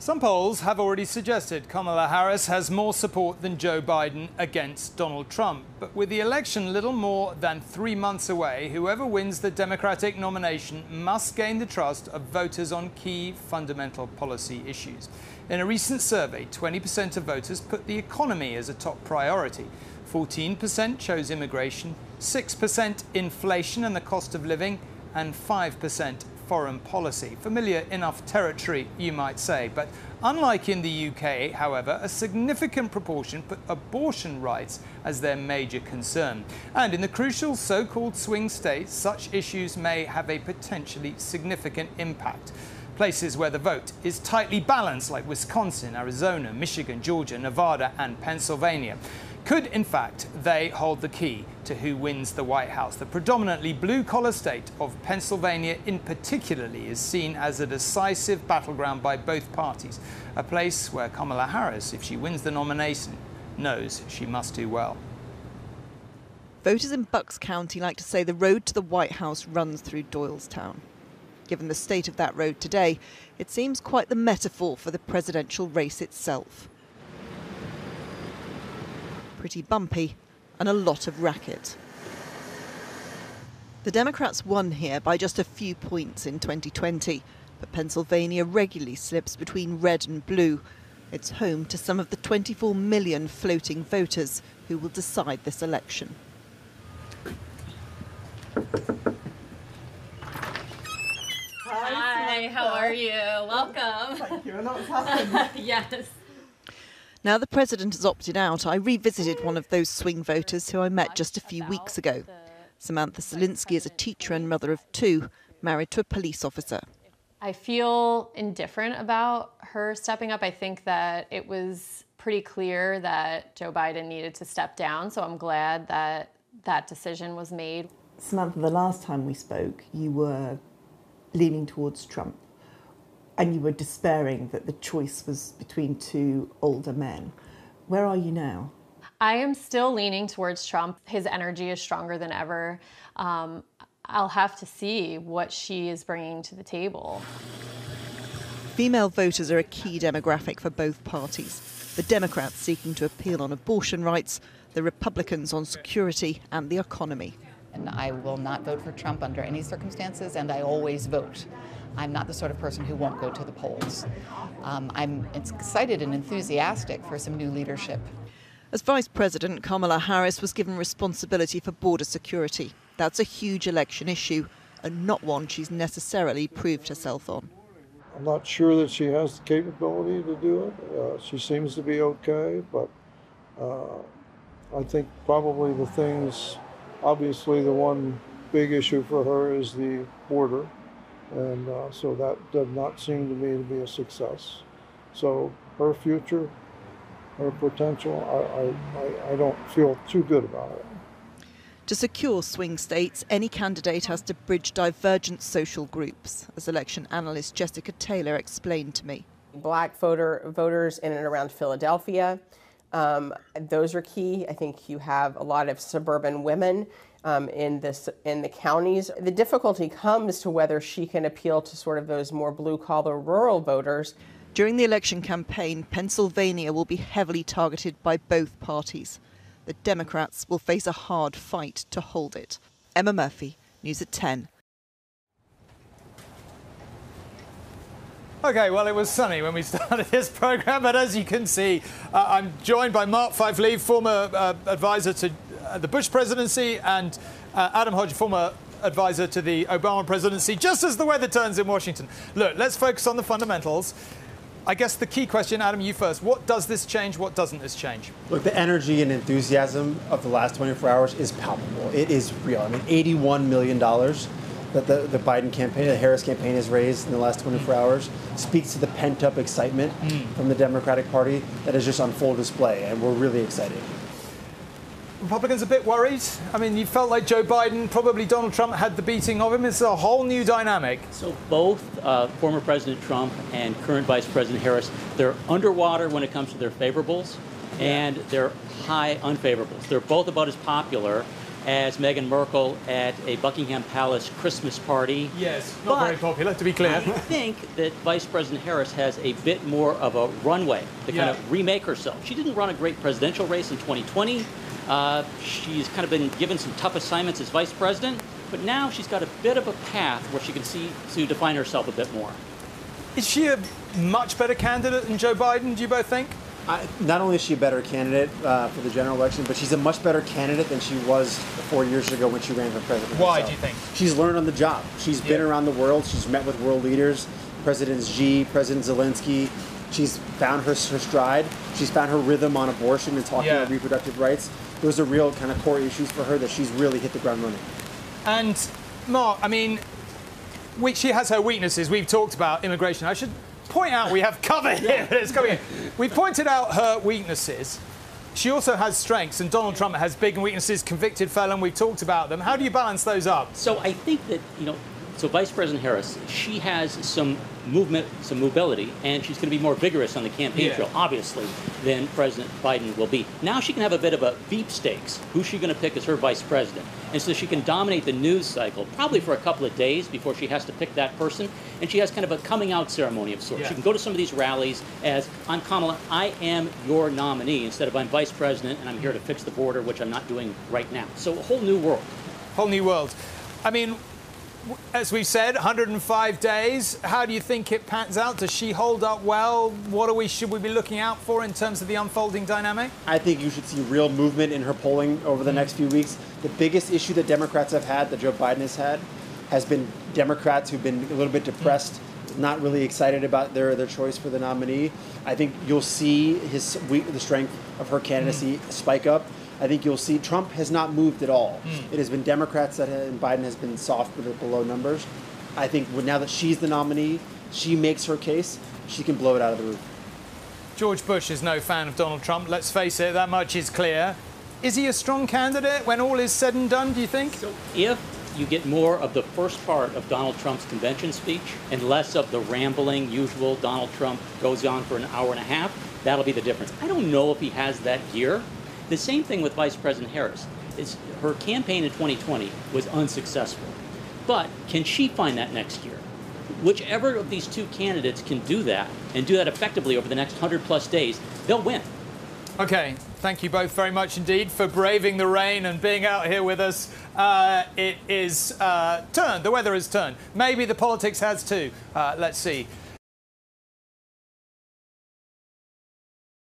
Some polls have already suggested Kamala Harris has more support than Joe Biden against Donald Trump. But with the election little more than 3 months away, whoever wins the Democratic nomination must gain the trust of voters on key fundamental policy issues. In a recent survey, 20% of voters put the economy as a top priority. 14% chose immigration, 6% inflation and the cost of living, and 5% foreign policy. Familiar enough territory, you might say. But unlike in the UK, however, a significant proportion put abortion rights as their major concern. And in the crucial so-called swing states, such issues may have a potentially significant impact. Places where the vote is tightly balanced, like Wisconsin, Arizona, Michigan, Georgia, Nevada, and Pennsylvania, could, in fact, they hold the key to who wins the White House. The predominantly blue-collar state of Pennsylvania in particularly is seen as a decisive battleground by both parties, a place where Kamala Harris, if she wins the nomination, knows she must do well. Voters in Bucks County like to say the road to the White House runs through Doylestown. Given the state of that road today, it seems quite the metaphor for the presidential race itself. Pretty bumpy and a lot of racket. The Democrats won here by just a few points in 2020, but Pennsylvania regularly slips between red and blue. It's home to some of the 24 million floating voters who will decide this election. Hi, how are you? Welcome. Thank you. A lot's happened. Yes. Now the president has opted out, I revisited one of those swing voters who I met just a few weeks ago. Samantha Selinsky is a teacher and mother of two, married to a police officer. I feel indifferent about her stepping up. I think that it was pretty clear that Joe Biden needed to step down, so I'm glad that that decision was made. Samantha, the last time we spoke, you were leaning towards Trump. And you were despairing that the choice was between two older men. Where are you now? I am still leaning towards Trump. His energy is stronger than ever. I'll have to see what she is bringing to the table. Female voters are a key demographic for both parties. The Democrats seeking to appeal on abortion rights, the Republicans on security and the economy. And I will not vote for Trump under any circumstances, and I always vote. I'm not the sort of person who won't go to the polls. I'm excited and enthusiastic for some new leadership. As Vice President, Kamala Harris was given responsibility for border security. That's a huge election issue and not one she's necessarily proved herself on. I'm not sure that she has the capability to do it. She seems to be okay, but I think probably the things, obviously the one big issue for her is the border. And so that does not seem to me to be a success. So her future, her potential, I don't feel too good about it. To secure swing states, any candidate has to bridge divergent social groups, as election analyst Jessica Taylor explained to me. Black voters in and around Philadelphia, those are key. I think you have a lot of suburban women in the counties. The difficulty comes to whether she can appeal to sort of those more blue-collar rural voters. During the election campaign, Pennsylvania will be heavily targeted by both parties. The Democrats will face a hard fight to hold it. Emma Murphy, News at 10. OK, well, it was sunny when we started this programme, but as you can see, I'm joined by Mark Fife-Lee, former advisor to the Bush presidency, and Adam Hodge, former advisor to the Obama presidency, just as the weather turns in Washington. Look, let's focus on the fundamentals. I guess the key question, Adam, you first. What does this change? What doesn't this change? Look, the energy and enthusiasm of the last 24 hours is palpable. It is real. I mean, $81 million that the Biden campaign, the Harris campaign has raised in the last 24 hours speaks to the pent-up excitement from the Democratic Party that is just on full display, and we're really excited. Republicans a bit worried? I mean, you felt like Joe Biden, probably Donald Trump, had the beating of him. It's a whole new dynamic. So both former President Trump and current Vice President Harris, they're underwater when it comes to their favorables, and they're high unfavorables. They're both about as popular as Meghan Merkel at a Buckingham Palace Christmas party. Yes, not very popular, to be clear. I think that Vice President Harris has a bit more of a runway to kind of remake herself. She didn't run a great presidential race in 2020. She's kind of been given some tough assignments as vice president, but now she's got a bit of a path where she can see to define herself a bit more. Is she a much better candidate than Joe Biden, do you both think? Not only is she a better candidate for the general election, but she's a much better candidate than she was 4 years ago when she ran for president. Why herself. do you think? She's learned on the job. She's been around the world. She's met with world leaders, President Xi, President Zelensky. She's found her stride. She's found her rhythm on abortion and talking about reproductive rights. Those are real kind of core issues for her that she's really hit the ground running. And Mark, I mean, she has her weaknesses. We've talked about immigration. I should point out we have cover here. It's coming in. We've pointed out her weaknesses. She also has strengths, and Donald Trump has big weaknesses, convicted felon. We've talked about them. How do you balance those up? So I think that, so Vice President Harris, she has some movement, some mobility, and she's going to be more vigorous on the campaign trail, obviously, than President Biden will be. Now she can have a bit of a veep stakes. Who's she going to pick as her vice president? And so she can dominate the news cycle, probably for a couple of days before she has to pick that person. And she has kind of a coming out ceremony of sorts. She can go to some of these rallies as, I'm Kamala, I am your nominee, instead of I'm vice president and I'm here to fix the border, which I'm not doing right now. So a whole new world. Whole new world. I mean, as we've said, 105 days. How do you think it pans out? Does she hold up well? What should we be looking out for in terms of the unfolding dynamic? I think you should see real movement in her polling over the next few weeks. The biggest issue that Democrats have had, that Joe Biden has been Democrats who've been a little bit depressed, not really excited about their choice for the nominee. I think you'll see the strength of her candidacy spike up. I think you'll see Trump has not moved at all. It has been Democrats and Biden has been soft with below numbers. I think now that she's the nominee, she makes her case, she can blow it out of the roof. George Bush is no fan of Donald Trump. Let's face it, that much is clear. Is he a strong candidate when all is said and done, do you think? So if you get more of the first part of Donald Trump's convention speech and less of the rambling, usual Donald Trump goes on for an hour and a half, that'll be the difference. I don't know if he has that gear. The same thing with Vice President Harris. Her campaign in 2020 was unsuccessful. But can she find that next year? Whichever of these two candidates can do that, and do that effectively over the next 100+ days, they'll win. OK, thank you both very much indeed for braving the rain and being out here with us. It is turned. The weather has turned. Maybe the politics has too. Let's see.